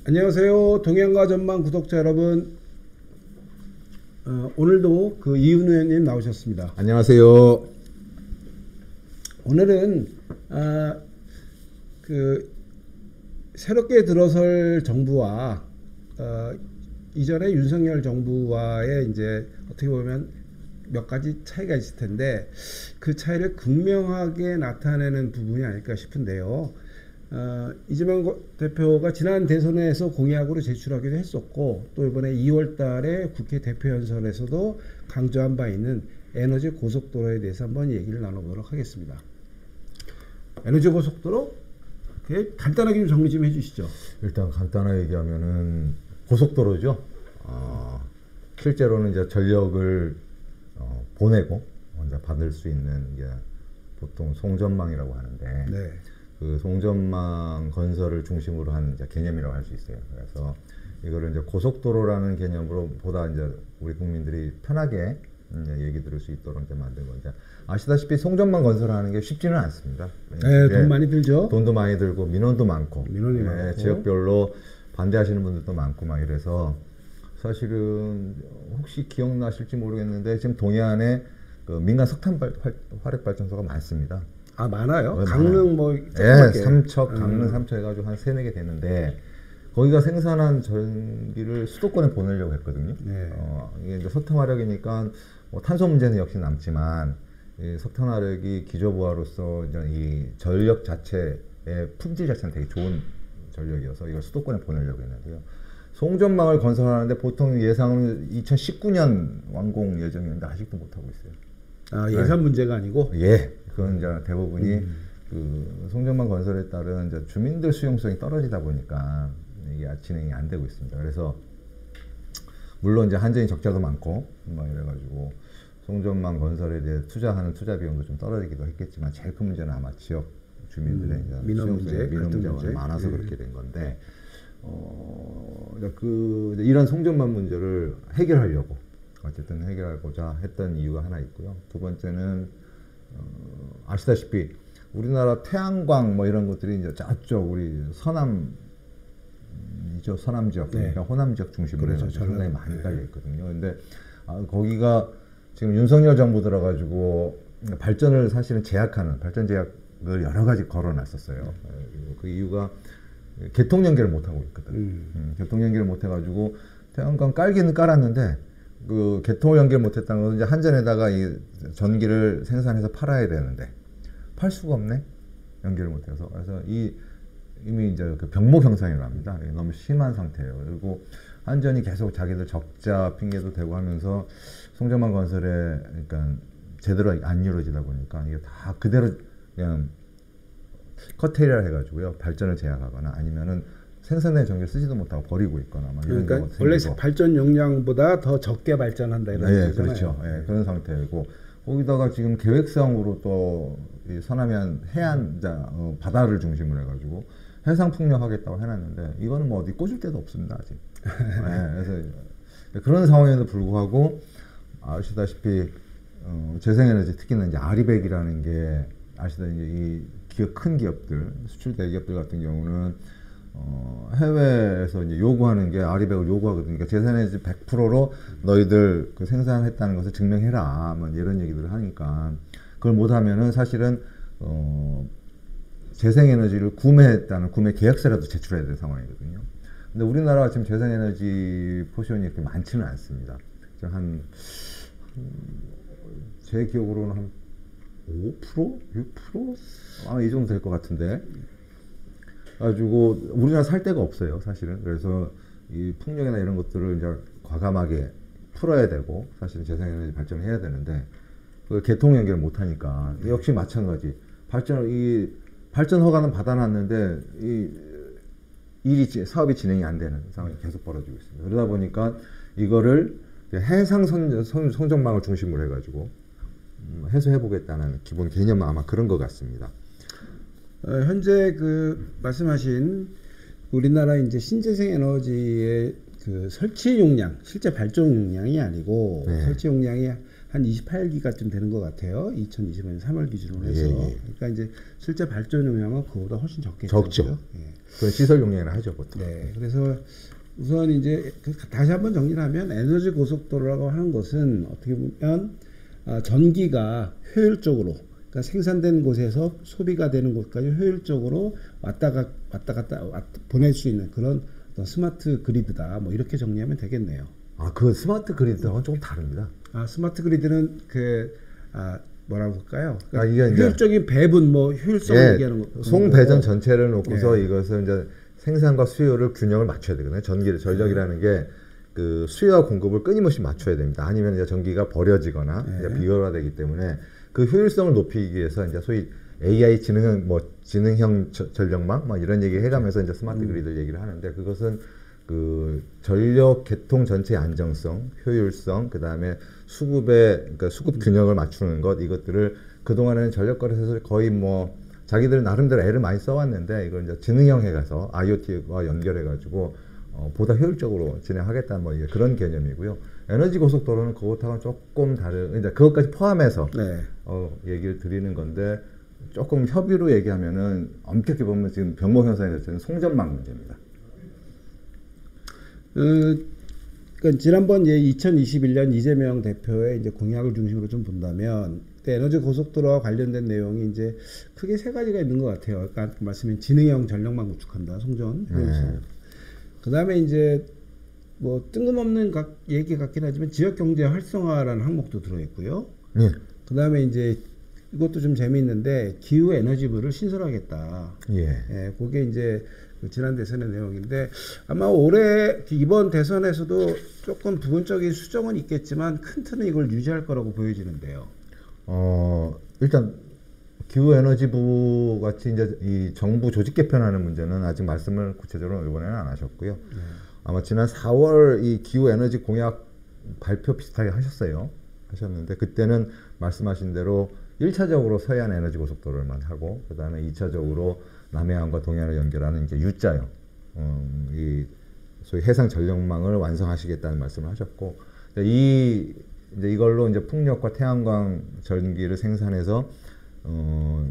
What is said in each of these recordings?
안녕하세요. 동양가 전망 구독자 여러분. 오늘도 그 이윤우 의원님 나오셨습니다. 안녕하세요. 오늘은 그 새롭게 들어설 정부와 이전에 윤석열 정부와의 이제 어떻게 보면 몇 가지 차이가 있을 텐데 그 차이를 극명하게 나타내는 부분이 아닐까 싶은데요. 이재명 대표가 지난 대선에서 공약으로 제출하기도 했었고 또 이번에 2월 달에 국회 대표연설에서도 강조한 바 있는 에너지 고속도로에 대해서 한번 얘기를 나눠보도록 하겠습니다. 에너지 고속도로? 간단하게 좀 정리 좀 해주시죠. 일단 간단하게 얘기하면은 고속도로죠. 실제로는 이제 전력을 보내고 먼저 받을 수 있는 게 보통 송전망이라고 하는데 네. 그 송전망 건설을 중심으로 한 이제 개념이라고 할 수 있어요. 그래서 이거를 이제 고속도로라는 개념으로 보다 이제 우리 국민들이 편하게 이제 얘기 들을 수 있도록 이제 만든 건데 아시다시피 송전망 건설하는 게 쉽지는 않습니다. 네, 돈 많이 들죠. 돈도 많이 들고 민원도 많고, 민원이 많고. 지역별로 반대하시는 분들도 많고 막 이래서 사실은 혹시 기억나실지 모르겠는데 지금 동해안에 그 민간 석탄 화력 발전소가 많습니다. 아, 많아요? 네, 강릉 많아요. 조그맣게. 삼척, 강릉, 삼척 해가지고 한 3-4개 되는데 거기가 생산한 전기를 수도권에 보내려고 했거든요. 네. 이게 이제 석탄 화력이니까 뭐 탄소 문제는 역시 남지만 이 석탄 화력이 기저부하로서 이제 이 전력 자체의 품질 자체는 되게 좋은 전력이어서 이걸 수도권에 보내려고 했는데요. 송전망을 건설하는데 보통 예상은 2019년 완공 예정이었는데 아직도 못하고 있어요. 예산 문제가 아니고? 예, 그건 이제 대부분이 그 송전망 건설에 따른 이제 주민들 수용성이 떨어지다 보니까 이게 진행이 안 되고 있습니다. 그래서 물론 이제 한전이 적자도 많고 막 이래가지고 송전망 건설에 대해 투자하는 투자 비용도 좀 떨어지기도 했겠지만 제일 큰 문제는 아마 지역 주민들의 이제 민원 문제, 민원 문제가 문제. 많아서 그렇게 된 건데 이런 송전망 문제를 해결하려고 어쨌든 해결하고자 했던 이유가 하나 있고요. 두 번째는 아시다시피 우리나라 태양광 뭐 이런 것들이 이제 저쪽 우리 서남 지역, 네. 그러니까 호남 지역 중심으로 그렇죠. 상당히 많이 깔려 있거든요. 근데 거기가 지금 윤석열 정부 들어가지고 발전을 사실은 제약하는 발전 제약을 여러 가지 걸어놨었어요. 그 이유가 개통 연계를 못 하고 있거든. 개통 연계를 못 해가지고 태양광 깔기는 깔았는데 그 개통 연계를 못 했다는 것은 이제 한전에다가 이 전기를 생산해서 팔아야 되는데 팔 수가 없네. 연계를 못 해서. 그래서 이미 이제 그 병목 형상이라고 합니다. 너무 심한 상태예요. 그리고 한전이 계속 자기들 적자 핑계도 대고 하면서 송전망 건설에 그러니까 제대로 안 이루어지다 보니까 이게 다 그대로 그냥 커테리얼 해가지고요. 발전을 제약하거나 아니면은 생산된 전기를 쓰지도 못하고 버리고 있거나 막 이런 그러니까 원래 발전 용량보다 더 적게 발전한다 이런 거잖아요. 그렇죠. 그런 상태이고 거기다가 지금 계획성으로 또 이 서남해안 해안 바다를 중심으로 해가지고 해상 풍력하겠다고 해놨는데 이거는 뭐 어디 꽂을 데도 없습니다 아직. 그래서 그런 상황에도 불구하고 아시다시피 재생에너지 특히나 이제 아리백이라는 게 아시다시피 이 큰 기업들 수출 대기업들 같은 경우는 해외에서 이제 요구하는 게 아리백을 요구하거든요. 그러니까 재생에너지 100%로 너희들 그 생산했다는 것을 증명해라. 뭐 이런 얘기들을 하니까 그걸 못하면은 사실은 재생에너지를 구매했다는 구매 계약서라도 제출해야 되는 상황이거든요. 근데 우리나라가 지금 재생에너지 포션이 이렇게 많지는 않습니다. 제 기억으로는 한 5%? 6%? 아마 이 정도 될 것 같은데. 가지고 우리나라 살 데가 없어요, 사실은. 그래서 이 풍력이나 이런 것들을 이제 과감하게 풀어야 되고 사실은 재생에너지 발전을 해야 되는데 그 개통 연결을 못 하니까 역시 마찬가지. 발전 허가는 받아놨는데 사업이 진행이 안 되는 상황이 계속 벌어지고 있습니다. 그러다 보니까 이거를 해상 송전망을 중심으로 해가지고 해소해보겠다는 기본 개념은 아마 그런 것 같습니다. 현재 그 말씀하신 우리나라 이제 신재생 에너지의 그 설치 용량, 실제 발전 용량이 아니고 설치 용량이 한 28기가쯤 되는 것 같아요. 2025년 3월 기준으로 해서. 예. 그러니까 이제 실제 발전 용량은 그거보다 훨씬 적겠죠. 적죠. 예. 그 시설 용량이라 하죠 보통. 네. 그래서 우선 이제 다시 한번 정리를 하면 에너지 고속도로라고 하는 것은 어떻게 보면 전기가 효율적으로, 그러니까 생산된 곳에서 소비가 되는 곳까지 효율적으로 왔다 갔다 보낼 수 있는 그런 어떤 스마트 그리드다. 뭐 이렇게 정리하면 되겠네요. 그 스마트 그리드하고는 조금 다릅니다. 스마트 그리드는 뭐라고 할까요? 그러니까 이게 이제 효율적인 배분, 뭐 효율성을 얘기하는 거. 송 배전 전체를 놓고서 이것을 이제 생산과 수요를 균형을 맞춰야 되거든요. 전력이라는 게 그 수요와 공급을 끊임없이 맞춰야 됩니다. 아니면 이제 전기가 버려지거나 이제 비효율화되기 때문에 그 효율성을 높이기 위해서 이제 소위 AI 지능형 전력망 막 이런 얘기 해가면서 이제 스마트 그리드 얘기를 하는데, 그것은 그 전력 계통 전체의 안정성, 효율성, 그 다음에 그러니까 수급 균형을 맞추는 것, 이것들을 그동안에는 전력거래에서 거의 뭐 자기들은 나름대로 애를 많이 써왔는데, 이걸 이제 지능형 해가서 IoT와 연결해가지고 보다 효율적으로 진행하겠다는 뭐 그런 개념이고요. 에너지 고속도로는 그것하고는 조금 다른, 이제 그것까지 포함해서 얘기를 드리는 건데, 조금 협의로 얘기하면은 엄격히 보면 지금 병목 현상이 됐을 송전망 문제입니다. 그러니까 지난번 2021년 이재명 대표의 이제 공약을 중심으로 좀 본다면, 에너지 고속도로와 관련된 내용이 이제 크게 세 가지가 있는 것 같아요. 아까 말씀인 지능형 전력망 구축한다, 송전 효율성. 그다음에 이제 뭐 뜬금없는 얘기 같긴 하지만 지역 경제 활성화라는 항목도 들어 있고요. 그다음에 이제 이것도 좀 재미있는데 기후 에너지부를 신설하겠다. 그게 이제 지난 대선의 내용인데, 아마 올해 이번 대선에서도 조금 부분적인 수정은 있겠지만 큰 틀은 이걸 유지할 거라고 보여지는데요. 일단 기후에너지부 같이 이제 이 정부 조직 개편하는 문제는 아직 말씀을 구체적으로 이번에는 안 하셨고요. 아마 지난 4월 이 기후에너지 공약 발표 비슷하게 하셨는데, 그때는 말씀하신 대로 1차적으로 서해안 에너지 고속도로만 하고, 그 다음에 2차적으로 남해안과 동해안을 연결하는 이제 U자형, 이 소위 해상 전력망을 완성하시겠다는 말씀을 하셨고, 이제 이걸로 이제 풍력과 태양광 전기를 생산해서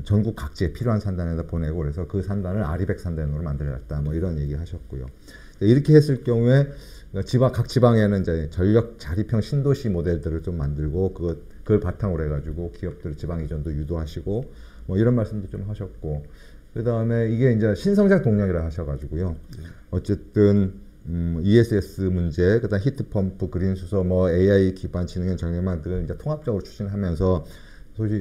전국 각지에 필요한 산단에다 보내고, 그래서 그 산단을 아리백 산단으로 만들겠다, 뭐 이런 얘기 하셨고요. 이렇게 했을 경우에 각 지방에는 이제 전력 자립형 신도시 모델들을 좀 만들고, 그걸 바탕으로 해가지고 기업들 지방 이전도 유도하시고, 뭐 이런 말씀도 좀 하셨고, 그 다음에 이게 이제 신성장 동력이라 하셔가지고요. 어쨌든 ESS 문제, 그다음 히트펌프, 그린 수소, 뭐 AI 기반 지능형 전력망 등을 이제 통합적으로 추진하면서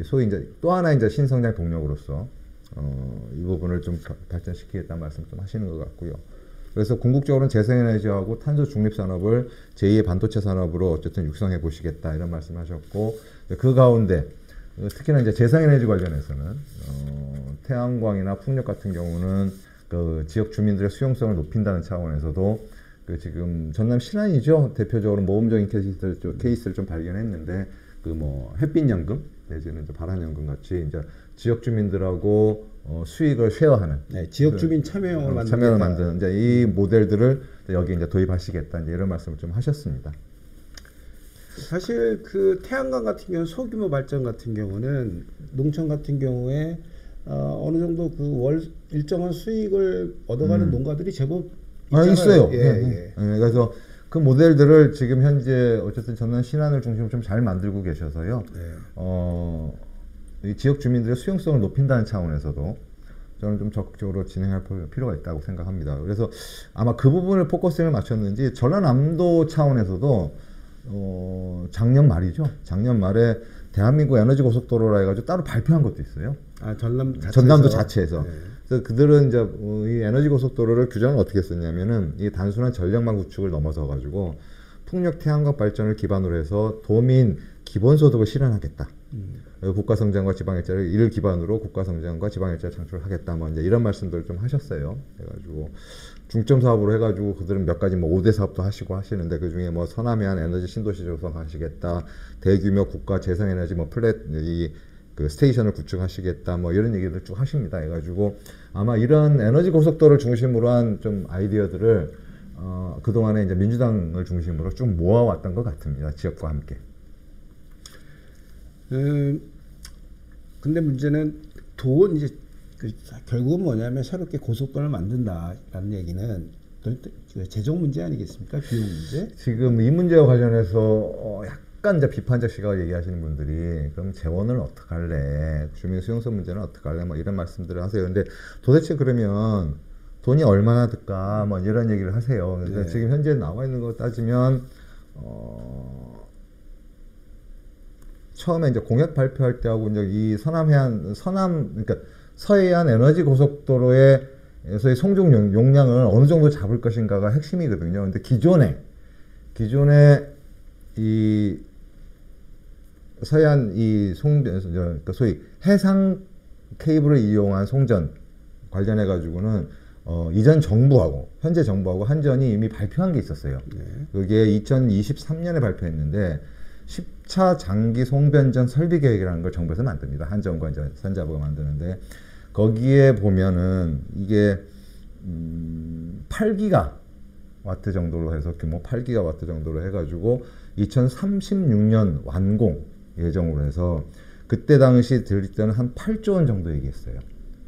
소위 이제 또 하나 이제 신성장 동력으로서 이 부분을 좀 발전시키겠다는 말씀 좀 하시는 것 같고요. 그래서 궁극적으로는 재생에너지하고 탄소 중립 산업을 제2의 반도체 산업으로 어쨌든 육성해 보시겠다, 이런 말씀하셨고, 그 가운데 특히나 이제 재생에너지 관련해서는 태양광이나 풍력 같은 경우는 그 지역 주민들의 수용성을 높인다는 차원에서도 그 지금 전남 신안이죠, 대표적으로 모범적인 케이스를 좀 발견했는데, 그 뭐 햇빛연금 내지는 이제 발한연금 같이 이제 지역 주민들하고 수익을 쉐어하는, 지역 주민 참여형을 만드는 이제 이 모델들을 여기 이제 도입하시겠다, 이제 이런 말씀을 좀 하셨습니다. 사실 그 태양광 같은 경우 소규모 발전 같은 경우는 농촌 같은 경우에 어느 정도 그 일정한 수익을 얻어가는 농가들이 제법 있어요. 그래서 그 모델들을 지금 현재 어쨌든 전남 신안을 중심으로 좀 잘 만들고 계셔서요. 이 지역 주민들의 수용성을 높인다는 차원에서도 저는 좀 적극적으로 진행할 필요가 있다고 생각합니다. 그래서 아마 그 부분을 포커싱을 맞췄는지 전라남도 차원에서도 작년 말이죠. 작년 말에 대한민국 에너지 고속도로라 해가지고 따로 발표한 것도 있어요. 전남도 자체에서. 그래서 그들은 이제 이 에너지 고속도로를 규정을 어떻게 했었냐면은 이 단순한 전력망 구축을 넘어서 가지고 풍력 태양광 발전을 기반으로 해서 도민 기본소득을 실현하겠다. 국가성장과 지방일자를 이를 기반으로 국가성장과 지방일자를 창출하겠다. 뭐 이제 이런 말씀들을 좀 하셨어요. 그래가지고 중점 사업으로 해가지고 그들은 몇 가지 뭐 5대 사업도 하시고 하시는데, 그 중에 뭐 서남해안 에너지 신도시 조성하시겠다, 대규모 국가 재생에너지 뭐 그 스테이션을 구축하시겠다, 뭐 이런 얘기들 쭉 하십니다. 해가지고 아마 이런 에너지 고속도로를 중심으로 한 좀 아이디어들을 그동안에 이제 민주당을 중심으로 쭉 모아왔던 것 같습니다. 지역과 함께. 근데 문제는 돈 이제 결국은 뭐냐면 새롭게 고속도로를 만든다라는 얘기는 재정 문제 아니겠습니까? 비용 문제. 지금 이 문제와 관련해서 약간 이제 비판적 시각을 얘기하시는 분들이 그럼 재원을 어떻게 할래? 주민 수용소 문제는 어떻게 할래? 뭐 이런 말씀들을 하세요. 근데 도대체 그러면 돈이 얼마나 들까? 뭐 이런 얘기를 하세요. 그래서 네. 지금 현재 나와 있는 거 따지면 처음에 이제 공약 발표할 때하고 이제 이 그러니까 서해안 에너지 고속도로에서의 송정 용량을 어느 정도 잡을 것인가가 핵심이거든요. 근데 기존에 이 서해안 이 그러니까 소위 해상 케이블을 이용한 송전 관련해 가지고는 이전 정부하고 현재 정부하고 한전이 이미 발표한 게 있었어요. 네. 그게 2023년에 발표했는데 10차 장기 송변전 설비 계획이라는 걸 정부에서 만듭니다. 한전과 이제 선자부가 만드는데 거기에 보면은 이게 8기가 와트 정도로 해서 규모 8기가 와트 정도로 해가지고 2036년 완공 예정으로 해서 그때 당시 들을 때는 한 8조 원 정도 얘기했어요.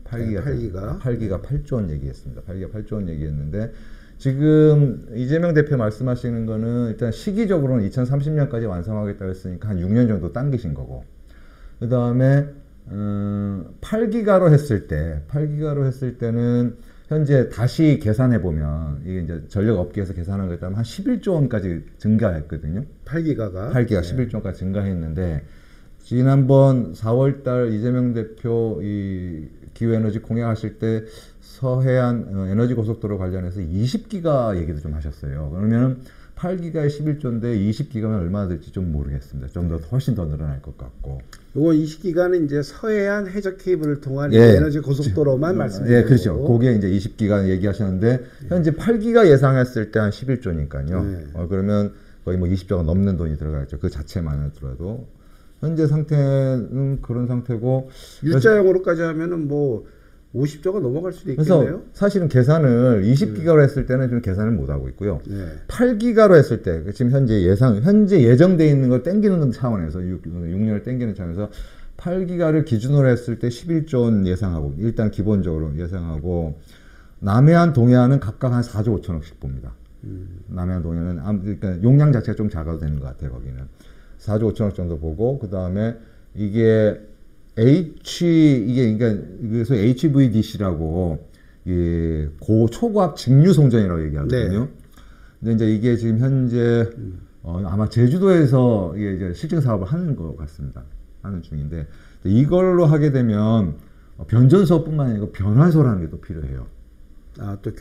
8기가 8조 원 얘기했습니다. 8기가 8조 원 얘기했는데 지금 이재명 대표 말씀하시는 거는 일단 시기적으로는 2030년까지 완성하겠다고 했으니까 한 6년 정도 당기신 거고 그 다음에 8기가로 했을 때는 현재 다시 계산해 보면 이게 이제 전력 업계에서 계산한 거에 따르면 한 11조 원까지 증가했거든요. 8기가가 11조 원까지 증가했는데 지난번 4월달 이재명 대표 이 기후에너지 공약하실 때 서해안 에너지 고속도로 관련해서 20기가 얘기도 좀 하셨어요. 그러면 8기가에 11조인데 20기가면 얼마나 될지 좀 모르겠습니다. 좀 더 훨씬 더 늘어날 것 같고. 요거 20기가는 이제 서해안 해저 케이블을 통한 에너지 고속도로만 말씀드리고. 예, 그렇죠. 그게 이제 20기가 얘기하셨는데 현재 8기가 예상했을 때 한 11조니까요. 네. 그러면 거의 뭐 20조가 넘는 돈이 들어가겠죠. 그 자체만 들어도. 현재 상태는 그런 상태고 U자형으로까지 하면은 뭐 50조가 넘어갈 수도 그래서 있겠네요. 사실은 계산을 20기가로 했을 때는 좀 계산을 못 하고 있고요. 네. 8기가로 했을 때 지금 현재 예정돼 있는 걸 땡기는 차원에서 6년을 땡기는 차원에서 8기가를 기준으로 했을 때 11조 원 예상하고 일단 기본적으로 예상하고 남해안 동해안은 각각 한 4조 5천억씩 봅니다. 남해안 동해안은 그러니까 용량 자체가 좀 작아도 되는 것 같아요. 거기는 4조 5천억 정도 보고 그 다음에 이게 그러니까 그래서 HVDC라고 이 고초고압 직류 송전이라고 얘기하거든요. 네. 근데 이제 이게 지금 현재 아마 제주도에서 이게 이제 실증 사업을 하는 것 같습니다. 하는 중인데 이걸로 하게 되면 변전소뿐만 아니고 변환소라는 게 또 필요해요. 또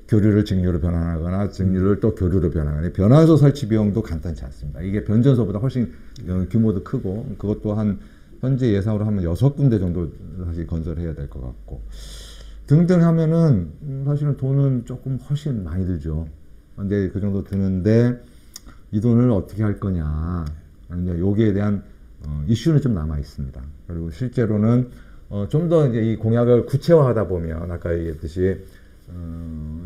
교류를 직류로 변환하거나 직류를 또 교류로 변환하거나 변환소 설치 비용도 간단치 않습니다. 이게 변전소보다 훨씬 규모도 크고 그것도 한 현재 예상으로 하면 6군데 정도 사실 건설해야 될 것 같고 등등 하면은 사실은 돈은 조금 훨씬 많이 들죠. 근데 그 정도 드는데 이 돈을 어떻게 할 거냐. 이제 여기에 대한 이슈는 좀 남아 있습니다. 그리고 실제로는 좀 더 이제 이 공약을 구체화하다 보면 아까 얘기했듯이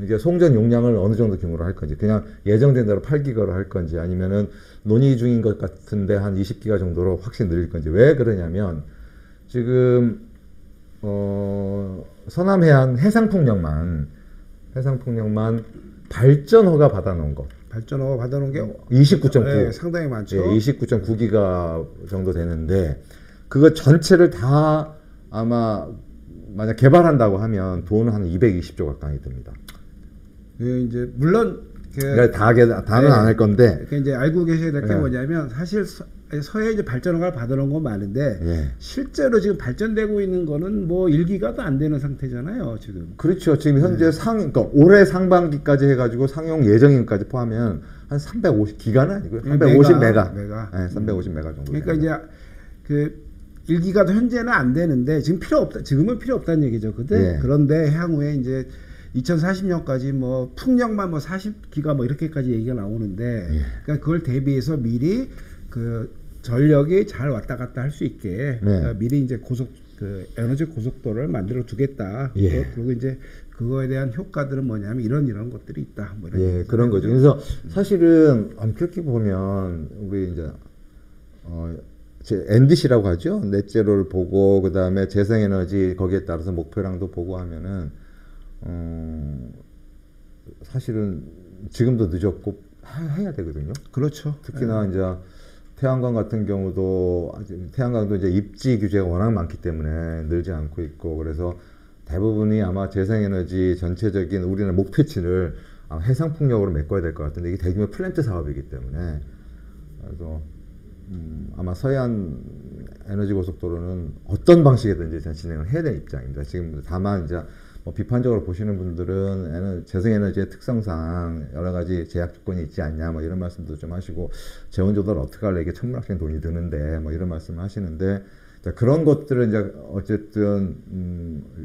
이게 송전 용량을 어느 정도 규모로 할 건지 그냥 예정된 대로 8기가로 할 건지 아니면은 논의 중인 것 같은데 한 20기가 정도로 확실히 늘릴 건지 왜 그러냐면 지금 서남해안 해상풍력만 발전 허가 받아놓은 거 발전허가 받아놓은 게 29.9 네, 상당히 많죠. 예, 29.9기가 정도 되는데 그거 전체를 다 아마 만약 개발한다고 하면 돈은 한 220조 가까이 듭니다. 이제 물론 그러니까 다는 안 할 건데. 그러니까 이제 알고 계셔야 될 게 네. 뭐냐면 사실 서해 이제 발전허가를 받아놓은 건 많은데 예. 실제로 지금 발전되고 있는 거는 뭐 1기가도 안 되는 상태잖아요 지금. 그렇죠. 지금 현재 그러니까 올해 상반기까지 해가지고 상용 예정인까지 포함하면 한 350기가는 아니고요. 350메가. 네, 350메가 정도. 그러니까 이제 그 1기가도 현재는 안 되는데 지금은 필요 없다는 얘기죠. 예. 그런데 향후에 이제 2040년까지 뭐 풍력만 뭐 40기가 뭐 이렇게까지 얘기가 나오는데 예. 그러니까 그걸 대비해서 미리 그 전력이 잘 왔다 갔다 할 수 있게 네. 미리 이제 에너지 고속도로를 만들어 두겠다. 예. 그리고 이제 그거에 대한 효과들은 뭐냐면 이런 것들이 있다. 뭐 이런 예, 그런 거죠. 그래서 사실은 엄격히 보면 우리 이제 NDC라고 하죠. 넷제로를 보고 그다음에 재생에너지 거기에 따라서 목표량도 보고 하면은 사실은 지금도 늦었고 해야 되거든요. 그렇죠. 특히나 이제 태양광 같은 경우도 태양광도 이제 입지 규제가 워낙 많기 때문에 늘지 않고 있고 그래서 대부분이 아마 재생에너지 전체적인 우리나라 목표치를 아마 해상풍력으로 메꿔야 될 것 같은데 이게 대규모 플랜트 사업이기 때문에 그래서 아마 서해안 에너지 고속도로는 어떤 방식이든지 진행을 해야 될 입장입니다. 지금 다만 이제 뭐 비판적으로 보시는 분들은 재생에너지의 특성상 여러 가지 제약 조건이 있지 않냐 뭐 이런 말씀도 좀 하시고 재원 조달을 어떻게 할래 이게 천문학적인 돈이 드는데 뭐 이런 말씀을 하시는데 그런 것들을 이제 어쨌든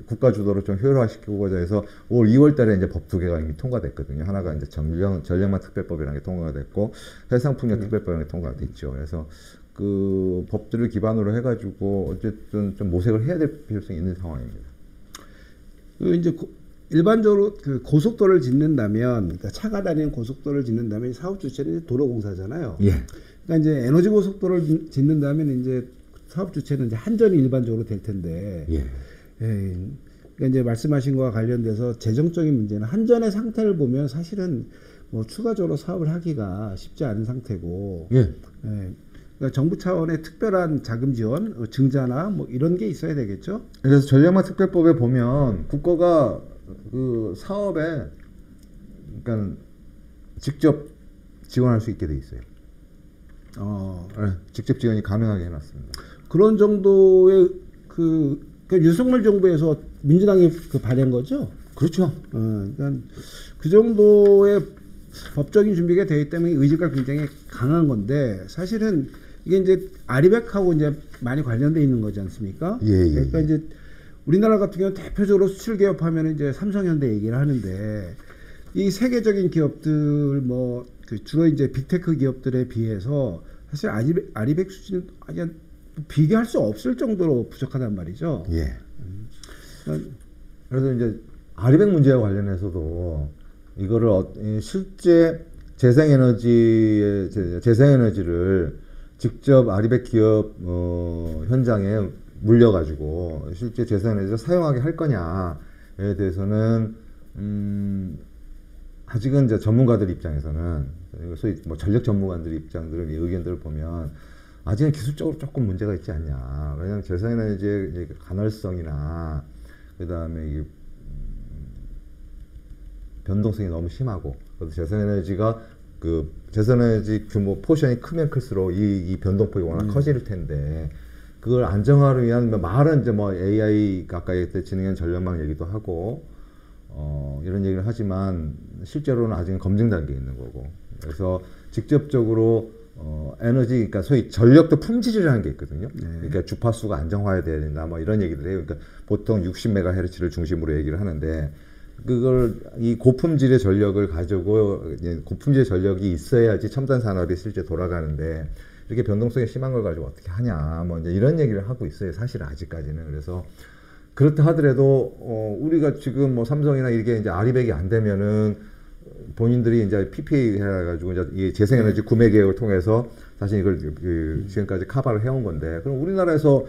국가 주도로 좀 효율화시키고자 해서 올 2월달에 이제 법 2개가 이미 통과됐거든요. 하나가 이제 전력망 특별법이라는 게 통과가 됐고 해상풍력 특별법이라는 게 통과가 됐죠. 그래서 그 법들을 기반으로 해가지고 어쨌든 좀 모색을 해야 될 필요성이 있는 상황입니다. 그 이제 일반적으로 그 고속도로를 짓는다면, 그러니까 차가 다니는 고속도로를 짓는다면 사업 주체는 도로공사잖아요. 예. 그러니까 이제 에너지 고속도로를 짓는다면 이제 사업 주체는 이제 한전이 일반적으로 될 텐데, 예. 예. 그러니까 이제 말씀하신 거와 관련돼서 재정적인 문제는 한전의 상태를 보면 사실은 뭐 추가적으로 사업을 하기가 쉽지 않은 상태고, 예. 예. 그러니까 정부 차원의 특별한 자금 지원, 증자나 뭐 이런 게 있어야 되겠죠. 그래서 전력망 특별법에 보면 국가가 그 사업에 그러니까 직접 지원할 수 있게 돼 있어요. 네, 직접 지원이 가능하게 해놨습니다. 그런 정도의 그 윤석열 정부에서 민주당이 그 발의한 거죠. 그렇죠. 그러니까 그 정도의 법적인 준비가 되어 있기 때문에 의지가 굉장히 강한 건데 사실은 이게 이제 아리백하고 이제 많이 관련돼 있는 거지 않습니까? 예. 그러니까 이제 우리나라 같은 경우는 대표적으로 수출 기업 하면은 이제 삼성현대 얘기를 하는데 이 세계적인 기업들 뭐 그 주로 이제 빅테크 기업들에 비해서 사실 아리백 수준은 아니 비교할 수 없을 정도로 부족하단 말이죠. 예. 그래서 이제 아리백 문제와 관련해서도 이거를 실제 재생에너지를 직접 아리백 기업 현장에 물려가지고 실제 재생에너지를 사용하게 할 거냐에 대해서는 아직은 이제 전문가들 입장에서는 소위 뭐 전력 전문가들 입장들의 의견들을 보면 아직은 기술적으로 조금 문제가 있지 않냐. 왜냐하면 재생에너지의 간헐성이나 그다음에 이게 변동성이 너무 심하고 그래서 재생에너지 규모 포션이 크면 클수록 이 변동폭이 워낙 커질 텐데 그걸 안정화를 위한 말은 이제 뭐 AI 가까이 때 진행한 전력망 얘기도 하고 이런 얘기를 하지만 실제로는 아직은 검증 단계에 있는 거고 그래서 직접적으로 에너지 그러니까 소위 전력도 품질이라는 게 있거든요. 그러니까 주파수가 안정화해야 된다 뭐 이런 얘기들 해요. 그러니까 보통 60MHz를 중심으로 얘기를 하는데 그걸 이 고품질의 전력을 가지고 고품질의 전력이 있어야지 첨단 산업이 실제 돌아가는데 이렇게 변동성이 심한 걸 가지고 어떻게 하냐 뭐 이제 이런 얘기를 하고 있어요. 사실 아직까지는. 그래서 그렇다 하더라도 우리가 지금 뭐 삼성이나 이게 이제 아리백이 안 되면은 본인들이 이제 PPA 해가지고 이제 이 재생에너지 구매 계획을 통해서 사실 이걸 지금까지 커버를 해온 건데 그럼 우리나라에서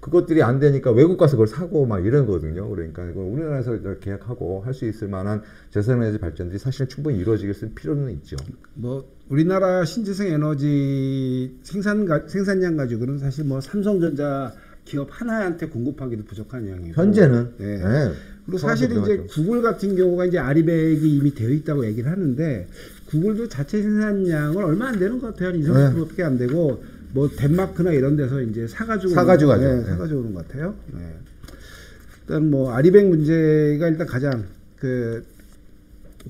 그것들이 안 되니까 외국 가서 그걸 사고 막 이런 거거든요. 그러니까 이거 우리나라에서 계약하고 할 수 있을 만한 재생에너지 발전들이 사실 충분히 이루어지길 필요는 있죠. 뭐 우리나라 신재생 에너지 생산량 가지고는 사실 뭐 삼성전자 기업 하나한테 공급하기도 부족한 양이고 현재는 네. 네. 그리고 사실 이제 구글 같은 경우가 이제 아리백이 이미 되어 있다고 얘기를 하는데 구글도 자체 생산량은 얼마 안 되는 것 같아요. 한 20%밖에 안 되고 뭐 덴마크나 이런 데서 이제 사가지고 가죠. 네, 사가지고 오는 것 같아요. 네. 일단 뭐 아리백 문제가 일단 가장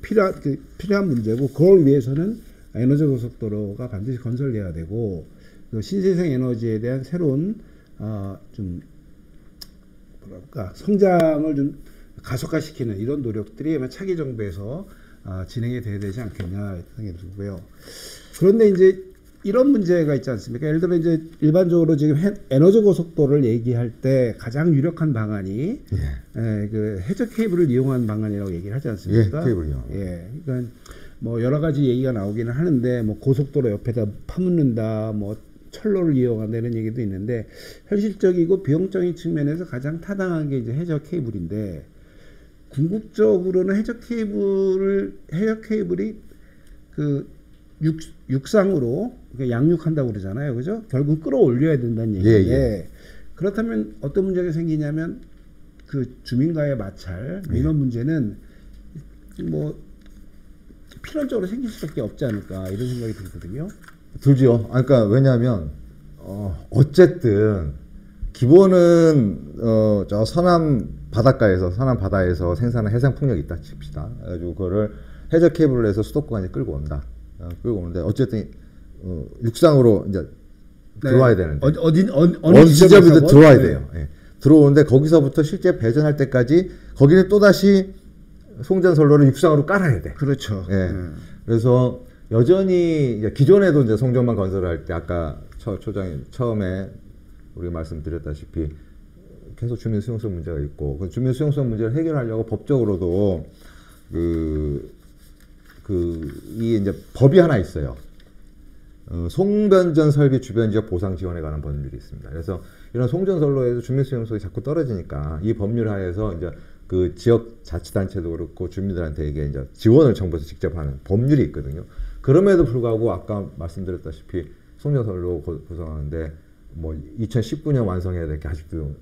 필요한 문제고 그걸 위해서는 에너지 고속도로가 반드시 건설돼야 되고 신재생 에너지에 대한 새로운 좀 뭐랄까 성장을 좀 가속화시키는 이런 노력들이 아마 차기 정부에서 진행이 돼야 되지 않겠냐 생각이 들고요. 그런데 이제 이런 문제가 있지 않습니까? 예를 들어 이제 일반적으로 지금 에너지 고속도로를 얘기할 때 가장 유력한 방안이 그 해저 케이블을 이용한 방안이라고 얘기를 하지 않습니까? 예, 케이블이요. 예, 그러니까 뭐 여러 가지 얘기가 나오기는 하는데 뭐 고속도로 옆에다 파묻는다, 뭐 철로를 이용한다는 얘기도 있는데 현실적이고 비용적인 측면에서 가장 타당한 게 이제 해저 케이블인데 궁극적으로는 해저 케이블이 그 육상으로 그러니까 양육한다고 그러잖아요, 그죠? 결국 끌어올려야 된다는 얘기인데 예. 그렇다면 어떤 문제가 생기냐면 그 주민과의 마찰, 민원 문제는 뭐 필연적으로 생길 수밖에 없지 않을까 이런 생각이 들거든요. 들죠. 그러니까 왜냐하면 어쨌든 기본은 저 서남 바다에서 생산한 해상 풍력이 있다 칩시다. 그래가지고 그거를 해저 케이블을 해서 수도권까지 끌고 온다. 끌고 오는데 어쨌든 육상으로 이제 들어와야 되는데 어느 지점이든 들어와야 돼요. 예. 들어오는데 거기서부터 실제 배전할 때까지 거기는 또 다시 송전선로를 육상으로 깔아야 돼. 그렇죠. 예. 그래서 여전히 이제 기존에도 이제 송전만 건설할 때 아까 초장이 처음에 우리가 말씀드렸다시피 계속 주민 수용성 문제가 있고 그 주민 수용성 문제를 해결하려고 법적으로도 이 이제 법이 하나 있어요. 송변전 설비 주변 지역 보상 지원에 관한 법률이 있습니다. 그래서 이런 송전선로에서 주민 수용성이 자꾸 떨어지니까 이 법률 하에서 이제 그 지역 자치단체도 그렇고 주민들한테 이게 이제 지원을 정부에서 직접 하는 법률이 있거든요. 그럼에도 불구하고 아까 말씀드렸다시피 송전선로 구성하는데 뭐 2019년 완성해야 될 게 아직도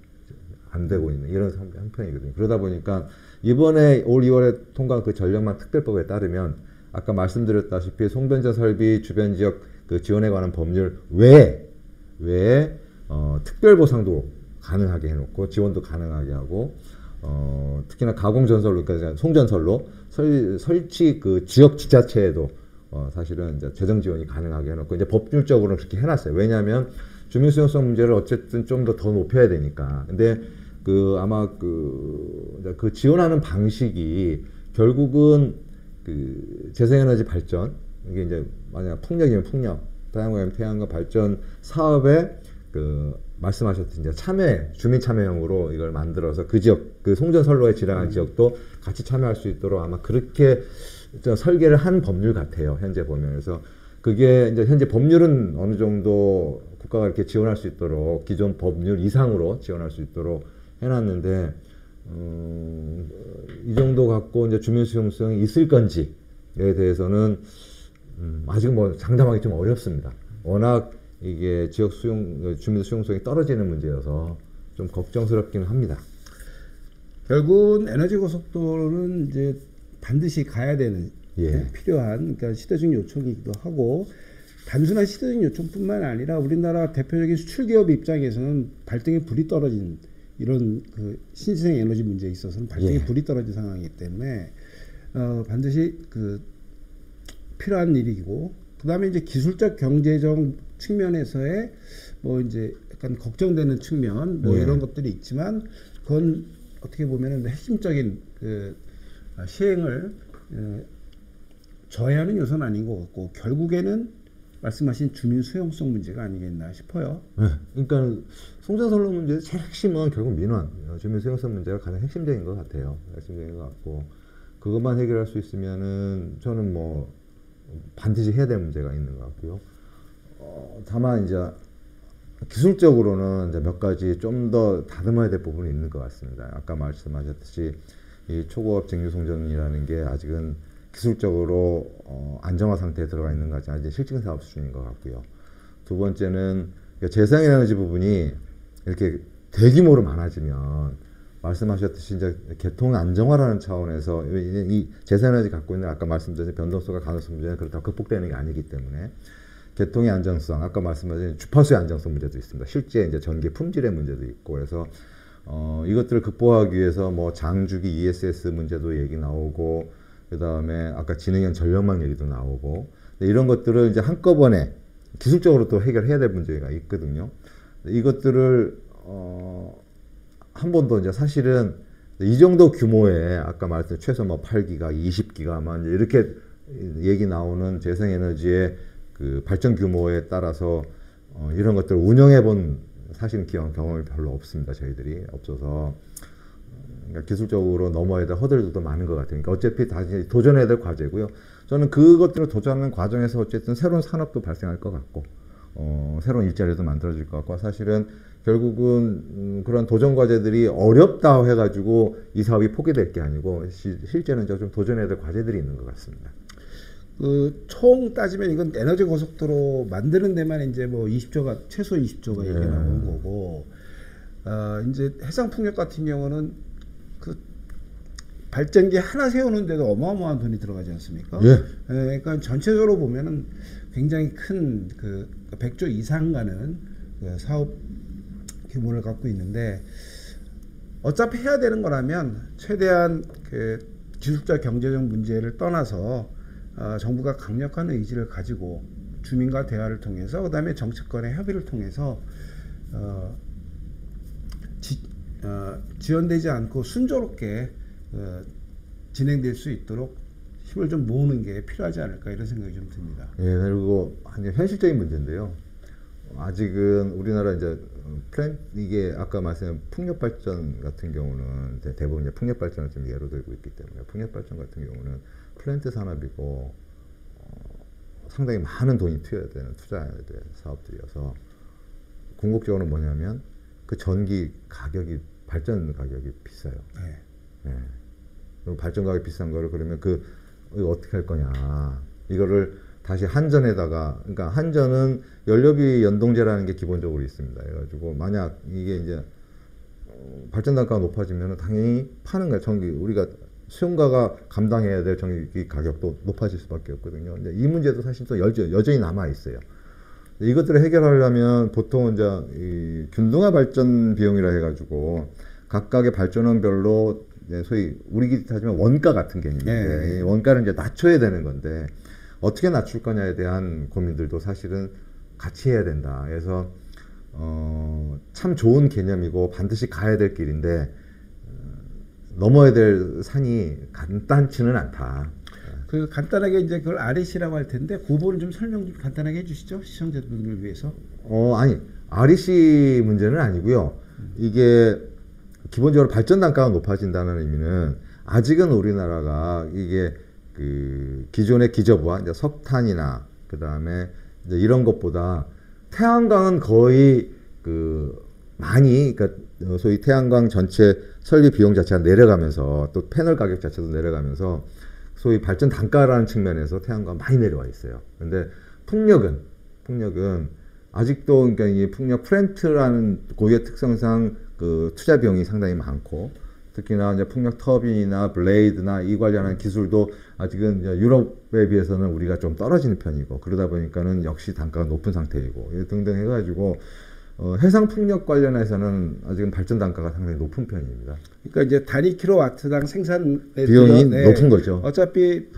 안 되고 있는 이런 형편이거든요. 그러다 보니까 이번에 올 2월에 통과한 그 전력망 특별법에 따르면 아까 말씀드렸다시피 송변전 설비 주변 지역 그 지원에 관한 법률 외에 특별 보상도 가능하게 해놓고 지원도 가능하게 하고 특히나 가공전선로 그러니까 송전선로 설치 그 지역 지자체에도 사실은 이제 재정 지원이 가능하게 해놓고 이제 법률적으로는 그렇게 해놨어요. 왜냐하면 주민 수용성 문제를 어쨌든 좀 더 높여야 되니까. 근데 아마 그 지원하는 방식이 결국은 그 재생에너지 발전 이게 이제 만약 풍력이면 풍력, 태양광이면 태양광 발전 사업에 말씀하셨듯이 이제 주민 참여형으로 이걸 만들어서 그 지역, 그 송전선로에 지나간 지역도 같이 참여할 수 있도록 아마 그렇게 설계를 한 법률 같아요. 현재 보면. 그래서 그게 이제 현재 법률은 어느 정도 국가가 이렇게 지원할 수 있도록 기존 법률 이상으로 지원할 수 있도록 해놨는데, 이 정도 갖고 이제 주민 수용성이 있을 건지에 대해서는 아직은 뭐 장담하기 좀 어렵습니다. 워낙 이게 주민 수용성이 떨어지는 문제여서 좀 걱정스럽기는 합니다. 결국은 에너지 고속도로는 이제 반드시 가야 되는 필요한 그러니까 시대적 요청이기도 하고 단순한 시대적 요청뿐만 아니라 우리나라 대표적인 수출 기업 입장에서는 발등에 불이 떨어진 이런 그 신재생 에너지 문제에 있어서는 발등에 불이 떨어진 상황이기 때문에 반드시 필요한 일이고 그다음에 이제 기술적 경제적 측면에서의 뭐 이제 약간 걱정되는 측면 뭐 이런 것들이 있지만 그건 어떻게 보면은 핵심적인 시행을 저해하는 요소는 아닌 것 같고 결국에는 말씀하신 주민 수용성 문제가 아니겠나 싶어요. 네, 그러니까 송전선로 문제의 제일 핵심은 결국 민원, 주민 수용성 문제가 가장 핵심적인 것 같아요. 핵심적인 것 같고 그것만 해결할 수 있으면은 저는 뭐 반드시 해야 될 문제가 있는 것 같고요. 다만 이제 기술적으로는 이제 몇 가지 좀 더 다듬어야 될 부분이 있는 것 같습니다. 아까 말씀하셨듯이 이 초고압 증류송전이라는 게 아직은 기술적으로 안정화 상태에 들어가 있는 것이 아직 실증 사업 수준인 것 같고요. 두 번째는 재생에너지 부분이 이렇게 대규모로 많아지면 말씀하셨듯이 이제 개통 안정화라는 차원에서 이 재생에너지 갖고 있는 아까 말씀드린 변동성과 가능성 문제는 그렇다고 극복되는 게 아니기 때문에 개통의 안정성, 아까 말씀하신 주파수의 안정성 문제도 있습니다. 실제 이제 전기 품질의 문제도 있고 그래서 이것들을 극복하기 위해서 뭐 장주기 ESS 문제도 얘기 나오고 그 다음에 아까 진행형 전력망 얘기도 나오고 이런 것들을 이제 한꺼번에 기술적으로 또 해결해야 될 문제가 있거든요. 이것들을 한 번도 이제 사실은 이 정도 규모의 아까 말했던 최소 뭐 8기가, 20기가만 이렇게 얘기 나오는 재생에너지의 그 발전 규모에 따라서 이런 것들을 운영해 본 사실은 경험이 별로 없습니다. 저희들이 없어서 그러니까 기술적으로 넘어야 될 허들들도 많은 것 같아요. 그러니까 어차피 다시 도전해야 될 과제고요. 저는 그것들을 도전하는 과정에서 어쨌든 새로운 산업도 발생할 것 같고 새로운 일자리도 만들어질 것 같고 사실은 결국은 그런 도전 과제들이 어렵다 해가지고 이 사업이 포기될 게 아니고 실제는 좀 도전해야 될 과제들이 있는 것 같습니다. 그 총 따지면 이건 에너지 고속도로 만드는 데만 이제 뭐 20조가 최소 20조가 얘기 나오는 거고, 이제 해상풍력 같은 경우는 그 발전기 하나 세우는데도 어마어마한 돈이 들어가지 않습니까? 예. 그러니까 전체적으로 보면은 굉장히 큰 그 100조 이상 가는 그 사업 규모를 갖고 있는데, 어차피 해야 되는 거라면 최대한 그 기술적 경제적 문제를 떠나서 정부가 강력한 의지를 가지고 주민과 대화를 통해서 그다음에 정치권의 협의를 통해서 지연되지 않고 순조롭게 진행될 수 있도록 힘을 좀 모으는 게 필요하지 않을까 이런 생각이 좀 듭니다. 예, 그리고 현실적인 문제인데요. 아직은 우리나라 이제 이게 아까 말씀한 풍력 발전 같은 경우는 대부분 이제 풍력 발전을 좀 예로 들고 있기 때문에 풍력 발전 같은 경우는 플랜트 산업이고 상당히 많은 돈이 투자해야 될 사업들이어서 궁극적으로 뭐냐면 그 전기 가격이 발전 가격이 비싸요. 네. 네. 그리고 발전 가격이 비싼 거를 그러면 이거 어떻게 할 거냐 이거를 다시 한전에다가, 그러니까 한전은 연료비 연동제라는 게 기본적으로 있습니다. 그래가지고 만약 이게 이제 발전 단가가 높아지면 당연히 파는 거야. 전기 우리가 수용가가 감당해야 될 전기 가격도 높아질 수밖에 없거든요. 근데 이 문제도 사실 또 여전히 남아 있어요. 이것들을 해결하려면 보통 이제 이 균등화 발전 비용이라 해가지고 각각의 발전원별로 소위 우리 하지만 원가 같은 개념인데 이 원가를 이제 낮춰야 되는 건데 어떻게 낮출 거냐에 대한 고민들도 사실은 같이 해야 된다. 그래서 참 좋은 개념이고 반드시 가야 될 길인데 넘어야 될 산이 간단치는 않다. 그 간단하게 이제 그걸 REC라고 할 텐데 그 부분 좀 설명 좀 간단하게 해주시죠, 시청자분들을 위해서. 아니 REC 문제는 아니고요. 이게 기본적으로 발전 단가가 높아진다는 의미는 아직은 우리나라가 이게 그 기존의 기저부와 이제 석탄이나 그 다음에 이제 이런 것보다 태양광은 거의 많이 그러니까 소위 태양광 전체 설비 비용 자체가 내려가면서 또 패널 가격 자체도 내려가면서 소위 발전 단가라는 측면에서 태양광 많이 내려와 있어요. 근데 풍력은 아직도 그러니까 이 풍력 플랜트라는 고유의 특성상 그 투자 비용이 상당히 많고 특히나 이제 풍력 터빈이나 블레이드나 이 관련한 기술도 아직은 이제 유럽에 비해서는 우리가 좀 떨어지는 편이고 그러다 보니까는 역시 단가가 높은 상태이고 등등 해가지고 해상 풍력 관련해서는 아직은 발전 단가가 상당히 높은 편입니다. 그러니까 이제 단위 킬로와트당 생산 비용이 높은 거죠. 어차피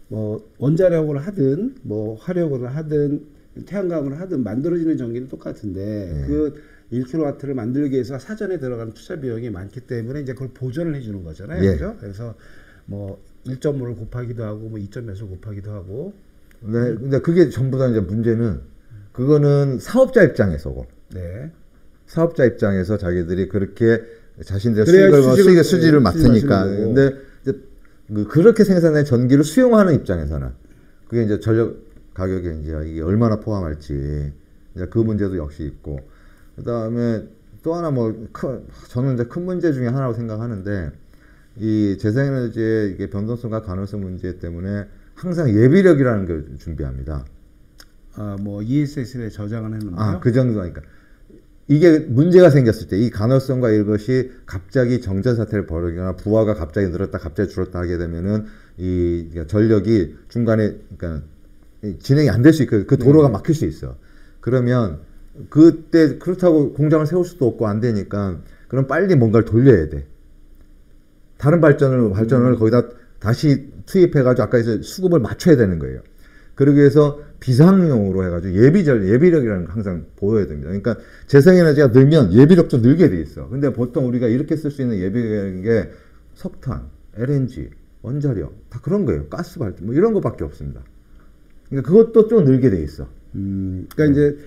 뭐 원자력으로 하든 뭐 화력으로 하든 태양광으로 하든 만들어지는 전기는 똑같은데 그 1kW를 만들기 위해서 사전에 들어가는 투자 비용이 많기 때문에 이제 그걸 보전을 해주는 거잖아요. 그렇죠? 그래서 뭐 1.5를 곱하기도 하고 뭐 2.몇을 곱하기도 하고. 네, 근데 그게 전부 다 이제 문제는 그거는 사업자 입장에서고. 네. 사업자 입장에서 자기들이 그렇게 자신들의 수지를 맡으니까. 근데 이제 그렇게 생산된 전기를 수용하는 입장에서는 그게 이제 전력 가격에 이제 이게 얼마나 포함할지 이제 그 문제도 역시 있고. 그 다음에 또 하나 저는 이제 큰 문제 중에 하나라고 생각하는데 이 재생에너지의 이게 변동성과 가능성 문제 때문에 항상 예비력이라는 걸 준비합니다. 뭐 ESS에 저장을 했는데요. 그 정도니까 이게 문제가 생겼을 때 이 가능성과 이것이 갑자기 정전 사태를 벌이거나 부하가 갑자기 늘었다 갑자기 줄었다 하게 되면은 이 전력이 중간에 그러니까 진행이 안 될 수 있고 그 도로가 막힐 수 있어. 그러면 그때 그렇다고 공장을 세울 수도 없고 안 되니까 그럼 빨리 뭔가를 돌려야 돼. 다른 발전을 거기다 다시 투입해가지고 아까 이제 수급을 맞춰야 되는 거예요. 그러기 위해서 비상용으로 해가지고 예비력이라는 걸 항상 보여야 됩니다. 그러니까 재생에너지가 늘면 예비력도 늘게 돼 있어. 근데 보통 우리가 이렇게 쓸 수 있는 예비력인 게 석탄, LNG, 원자력 다 그런 거예요. 가스 발전 뭐 이런 거밖에 없습니다. 그러니까 그것도 좀 늘게 돼 있어. 그러니까 이제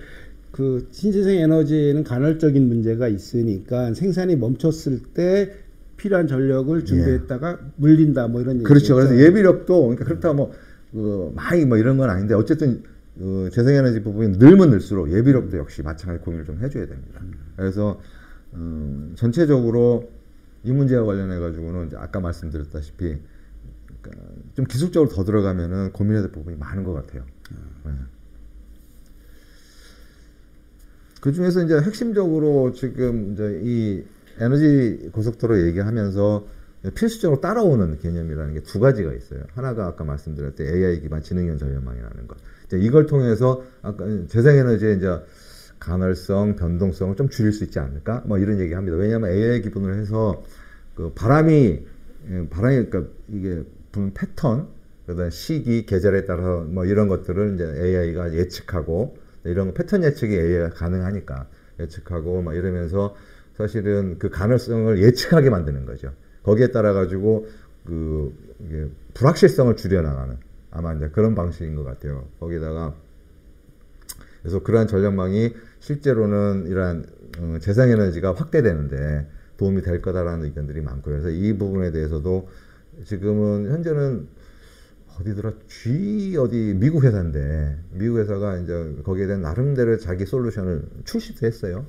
그 신재생 에너지는 간헐적인 문제가 있으니까 생산이 멈췄을 때 필요한 전력을 준비했다가 물린다 뭐 이런 얘기죠. 그렇죠. 그래서 예비력도 그러니까 그렇다고 많이 이런 건 아닌데 어쨌든 재생에너지 부분이 늘면 늘수록 예비력도 역시 마찬가지 고민을 좀 해줘야 됩니다. 그래서 전체적으로 이 문제와 관련해 가지고는 아까 말씀드렸다시피 좀 기술적으로 더 들어가면은 고민해야 될 부분이 많은 것 같아요. 네. 그 중에서 이제 핵심적으로 지금 이제 이 에너지 고속도로 얘기하면서 필수적으로 따라오는 개념이라는 게 두 가지가 있어요. 하나가 아까 말씀드렸던 AI 기반 지능형 전력망이라는 것. 이제 이걸 통해서 아까 재생에너지의 이제 간헐성, 변동성을 좀 줄일 수 있지 않을까? 뭐 이런 얘기합니다. 왜냐하면 AI 기반으로 해서 그 바람이 그러니까 이게 부는 패턴, 그다음 시기, 계절에 따라서 뭐 이런 것들을 이제 AI가 예측하고 이런 패턴 예측이 AI가 가능하니까 예측하고 막 이러면서 사실은 그 가능성을 예측하게 만드는 거죠. 거기에 따라 가지고 그 이게 불확실성을 줄여나가는 아마 이제 그런 방식인 것 같아요. 거기다가 그래서 그러한 전력망이 실제로는 이러한 재생에너지가 확대되는데 도움이 될 거다라는 의견들이 많고요. 그래서 이 부분에 대해서도 지금은 현재는 어디더라 어디 미국 회사인데 미국 회사가 이제 거기에 대한 나름대로 자기 솔루션을 출시도 했어요.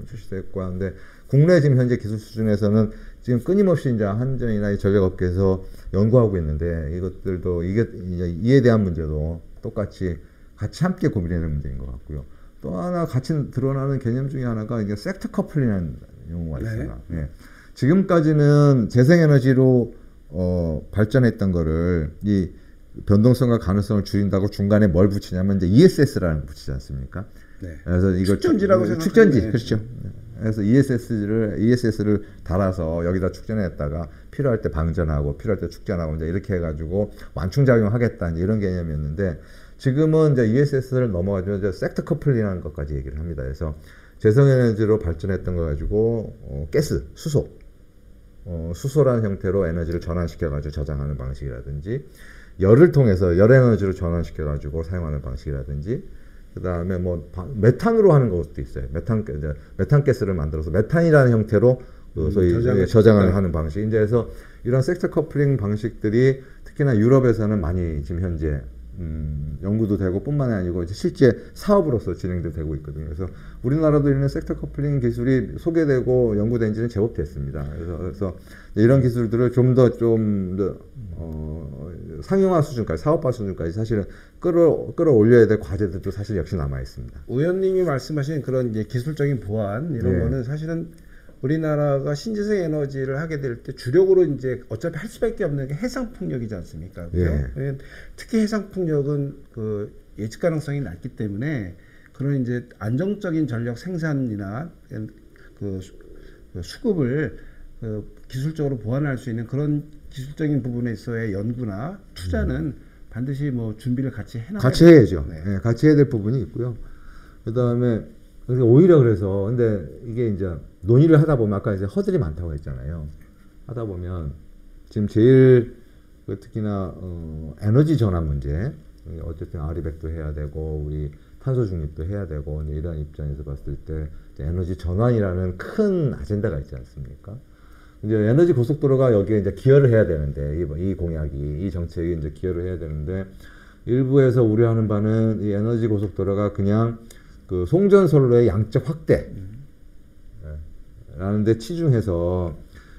출시도 했고 하는데 국내 지금 현재 기술 수준에서는 지금 끊임없이 이제 한전이나 전력업계에서 연구하고 있는데 이것들도 이게 이제 이에 대한 문제도 똑같이 같이 함께 고민하는 문제인 것 같고요. 또 하나 같이 드러나는 개념 중에 하나가 이게 섹터 커플이라는 용어가 있어요. 네. 네. 지금까지는 재생에너지로 발전했던 거를 이 변동성과 가능성을 줄인다고 중간에 뭘 붙이냐면 이제 ESS라는 걸 붙이지 않습니까? 네. 그래서 이걸 축전지라고 생각하면 축전지 그렇죠. 그래서 ESS를 달아서 여기다 축전했다가 필요할 때 방전하고 필요할 때 축전하고 이제 이렇게 해가지고 완충 작용하겠다 이제 이런 개념이었는데 지금은 이제 ESS를 넘어가지고 이제 섹터 커플이라는 것까지 얘기를 합니다. 그래서 재생에너지로 발전했던 거 가지고 가스, 수소라는 형태로 에너지를 전환시켜가지고 저장하는 방식이라든지 열을 통해서 열에너지로 전환시켜가지고 사용하는 방식이라든지 그 다음에 뭐 메탄으로 하는 것도 있어요. 메탄가스를 만들어서 메탄이라는 형태로 소위 저장을 하는 방식. 이제 그래서 이런 섹터 커플링 방식들이 특히나 유럽에서는 많이 지금 현재 연구도 되고 뿐만이 아니고 이제 실제 사업으로서 진행도 되고 있거든요. 그래서 우리나라도 이런 섹터 커플링 기술이 소개되고 연구된 지는 제법 됐습니다. 그래서 이런 기술들을 좀 더 상용화 수준까지, 사업화 수준까지 사실은 끌어올려야 될 과제들도 사실 역시 남아 있습니다. 의원님이 말씀하신 그런 이제 기술적인 보완 이런 거는 사실은 우리나라가 신재생 에너지를 하게 될 때 주력으로 이제 어차피 할 수밖에 없는 게 해상 풍력이지 않습니까? 예. 특히 해상 풍력은 그 예측 가능성이 낮기 때문에 그런 이제 안정적인 전력 생산이나 그 수급을 기술적으로 보완할 수 있는 그런 기술적인 부분에 있어의 연구나 투자는 반드시 뭐 준비를 같이 해놔야 같이 해야죠. 네, 같이 해야 될 부분이 있고요. 그다음에 오히려 그래서 근데 이게 이제 논의를 하다 보면 아까 이제 허들이 많다고 했잖아요. 하다 보면 지금 제일 특히나 에너지 전환 문제 어쨌든 아리백도 해야 되고 우리 탄소 중립도 해야 되고 이런 입장에서 봤을 때 에너지 전환이라는 큰 아젠다가 있지 않습니까? 이제 에너지 고속도로가 여기에 이제 기여를 해야 되는데 이 공약이 이 정책이 이제 기여를 해야 되는데 일부에서 우려하는 바는 이 에너지 고속도로가 그냥 그 송전선로의 양적 확대 라는데 치중해서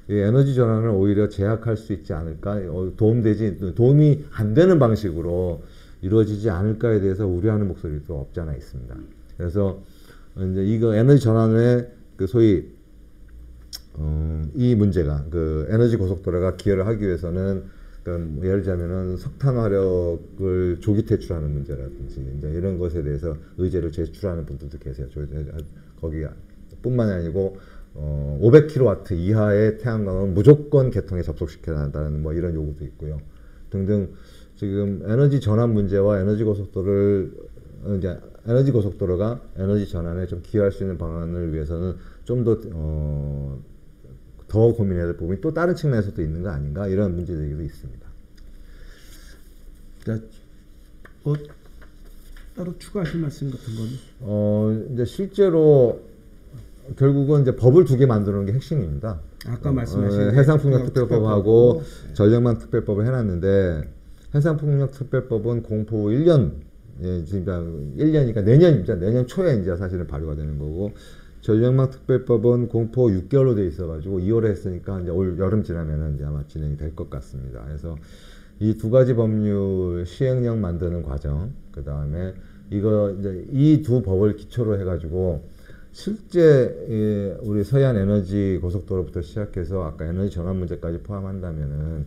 이 에너지 전환을 오히려 제약할 수 있지 않을까 도움이 안 되는 방식으로 이루어지지 않을까에 대해서 우려하는 목소리도 없지 않아 있습니다. 그래서 이제 이거 에너지 전환의 그 소위 이 문제가 그 에너지 고속도로가 기여를 하기 위해서는 뭐 예를 들자면은 석탄 화력을 조기 퇴출하는 문제라든지 이제 이런 것에 대해서 의제를 제출하는 분들도 계세요. 거기 뿐만이 아니고 500kW 이하의 태양광은 무조건 개통에 접속시켜야 한다는 뭐 이런 요구도 있고요. 등등 지금 에너지 전환 문제와 에너지 고속도로가 에너지 전환에 좀 기여할 수 있는 방안을 위해서는 좀 더 고민해야 될 부분이 또 다른 측면에서도 있는 거 아닌가 이런 문제들도 있습니다. 따로 추가하실 말씀 같은 건? 이제 실제로 결국은 이제 법을 두 개 만드는 게 핵심입니다. 아까 말씀하신 해상풍력특별법하고 전력망 특별법을 해놨는데 해상풍력특별법은 공포 1년 예, 지금 1년이니까 내년입니다. 내년 초에 이제 사실은 발효가 되는 거고, 전력망 특별법은 공포 6개월로 돼 있어가지고 2월에 했으니까 이제 올 여름 지나면은 이제 아마 진행이 될 것 같습니다. 그래서 이 두 가지 법률 시행령 만드는 과정, 그 다음에 이거 이제 이 두 법을 기초로 해가지고 실제 우리 서해안 에너지 고속도로부터 시작해서 아까 에너지 전환 문제까지 포함한다면은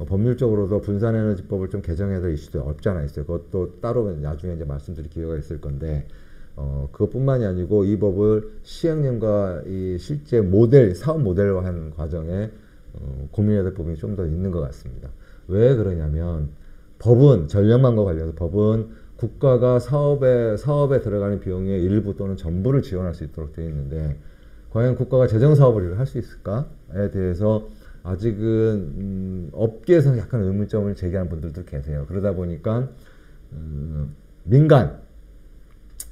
법률적으로도 분산에너지법을 좀 개정해야 될 이슈도 없지 않아 있어요. 그것도 따로 나중에 이제 말씀드릴 기회가 있을 건데, 그것뿐만이 아니고 이 법을 시행령과 이 실제 모델, 사업 모델화하는 과정에 고민해야 될 부분이 좀 더 있는 것 같습니다. 왜 그러냐면 법은 전력망과 관련해서 법은 국가가 사업에 들어가는 비용의 일부 또는 전부를 지원할 수 있도록 되어 있는데, 과연 국가가 재정 사업을 할 수 있을까에 대해서 아직은 업계에서 약간 의문점을 제기하는 분들도 계세요. 그러다 보니까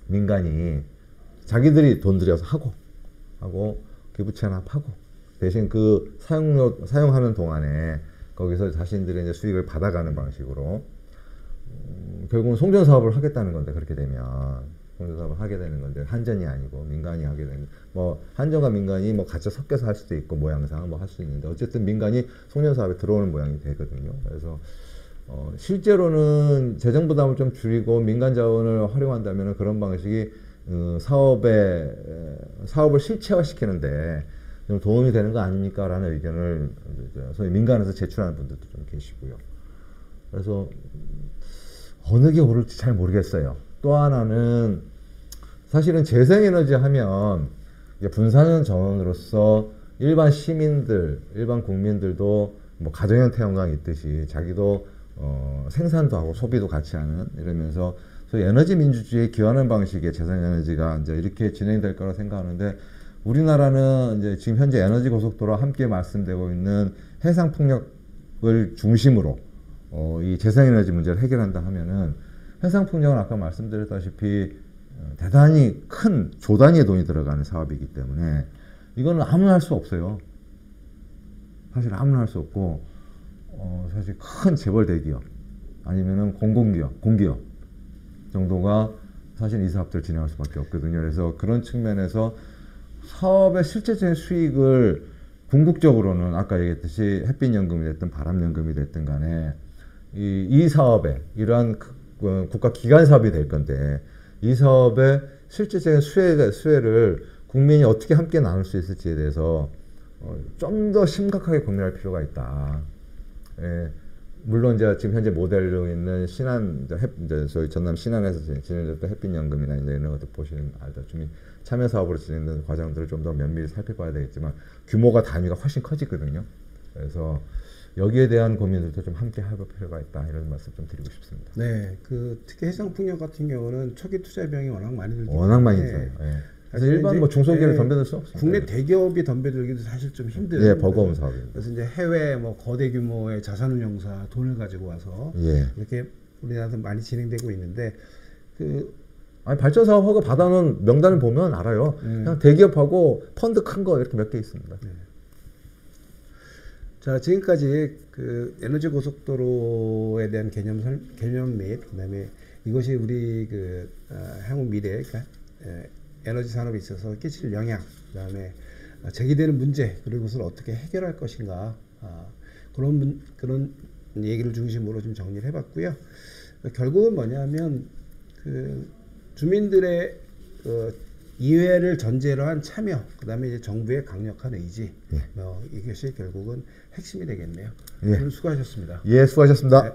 민간이 자기들이 돈 들여서 하고 기부 체납하고 대신 그 사용하는 동안에 거기서 자신들의 이제 수익을 받아가는 방식으로 결국은 송전 사업을 하겠다는 건데, 그렇게 되면 송전 사업을 하게 되는 건데 한전이 아니고 민간이 하게 되는, 뭐 한전과 민간이 뭐 같이 섞여서 할 수도 있고 모양상 뭐 할 수 있는데 어쨌든 민간이 송전 사업에 들어오는 모양이 되거든요. 그래서 실제로는 재정 부담을 좀 줄이고 민간 자원을 활용한다면 그런 방식이 사업을 실체화시키는데 좀 도움이 되는 거 아닙니까? 라는 의견을 소위 민간에서 제출하는 분들도 좀 계시고요. 그래서 어느 게 옳을지 잘 모르겠어요. 또 하나는 사실은 재생에너지 하면 분산형 전원으로서 일반 시민들, 일반 국민들도 뭐 가정형 태양광이 있듯이 자기도 생산도 하고 소비도 같이 하는, 이러면서 소위 에너지 민주주의에 기여하는 방식의 재생에너지가 이제 이렇게 진행될 거라 생각하는데, 우리나라는 이제 지금 현재 에너지 고속도로와 함께 말씀되고 있는 해상 풍력을 중심으로 이 재생에너지 문제를 해결한다 하면은, 해상 풍력은 아까 말씀드렸다시피 대단히 큰 조 단위의 돈이 들어가는 사업이기 때문에 이거는 아무나 할 수 없어요. 사실 아무나 할 수 없고, 사실 큰 재벌 대기업 아니면은 공기업 정도가 사실 이 사업들을 진행할 수밖에 없거든요. 그래서 그런 측면에서 사업의 실제적인 수익을 궁극적으로는 아까 얘기했듯이 햇빛연금이 됐든 바람연금이 됐든 간에 이 사업에 이러한 국가 기관 사업이 될 건데, 이 사업의 실질적인 수혜를 국민이 어떻게 함께 나눌 수 있을지에 대해서 좀 더 심각하게 고민할 필요가 있다. 예, 물론 이제 지금 현재 모델로 있는 신안, 이제 저희 전남 신안에서 진행됐던 햇빛연금이나 이런 것들 보시면 알다시피 참여 사업으로 진행되는 과정들을 좀 더 면밀히 살펴봐야 되겠지만 규모가 단위가 훨씬 커지거든요. 그래서 여기에 대한 고민들도 좀 함께 해볼 필요가 있다, 이런 말씀 좀 드리고 싶습니다. 네, 특히 해상풍력 같은 경우는 초기 투자 비용이 워낙 많이 들기 워낙 많이 때문에 들어요. 예. 그래서 일반 뭐 중소기업이 덤벼들 수 없습니다. 국내 대기업이 덤벼들기도 사실 좀 힘든. 예, 버거운 사업입니다. 그래서 이제 해외 뭐 거대 규모의 자산운용사 돈을 가지고 와서 이렇게 우리나라도 많이 진행되고 있는데, 아니 발전 사업 허가 받아놓은 명단을 보면 알아요. 그냥 대기업하고 펀드 큰 거 이렇게 몇 개 있습니다. 자, 지금까지 에너지 고속도로에 대한 개념 및 그다음에 이것이 우리 향후 미래, 그러니까 에너지 산업에 있어서 끼칠 영향, 그다음에 제기되는 문제, 그리고 그것을 어떻게 해결할 것인가, 그런 얘기를 중심으로 좀 정리를 해봤고요. 결국은 뭐냐면 주민들의 이해를 전제로 한 참여, 그다음에 이제 정부의 강력한 의지, 이것이 결국은 핵심이 되겠네요. 오늘 수고하셨습니다. 예, 수고하셨습니다. 네.